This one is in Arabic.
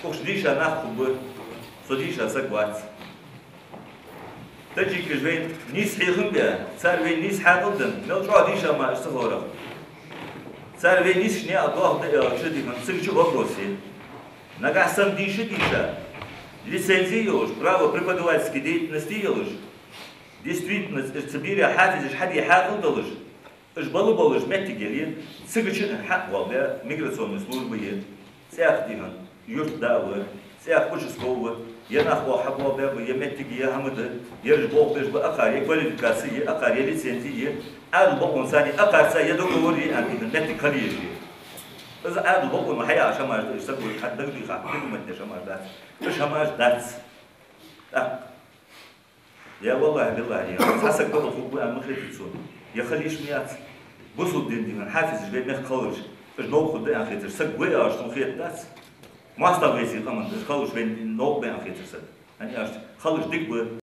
كوش ديشا ناخذ صديشا سكوات تجي كجوين نيس حيخم بها صار بين نيس حاقدن لو شو ديشا ما اشتغل صار بين نيس شني أضواء شدي من سجى وبروسي نجح سام ديشا лицензиюш, право преподавательский деятельности делаешь. Действительно, Сибири حافز حد يحافظ إيش بالش متجلين سجش حق والله ميجراسيون службы سياخديهن يرد داور سياخ وش سكوه ينأخذ حق والله يمتجي يهمد يرجع بيش بأقاري كواليفيكاسية أقاري ليسنسية عاد بقون ثاني أقار سيدوري عندهم متكليشي إذا عاد بقول ما هي عشان ما يسوي حد دقيقة خا كل ما تشام دات إيش هماش دات يا والله بالله يا حسك قبل فوق أنا مخرج تسون يا خليش ميات بصوا الدين حافظ جبي مخ خلش إيش نو خد بين خيتر سك ويا عشان خيت دات ما استغيثي كمان خلش بين نو بين خيتر سك يعني عشان خلش دق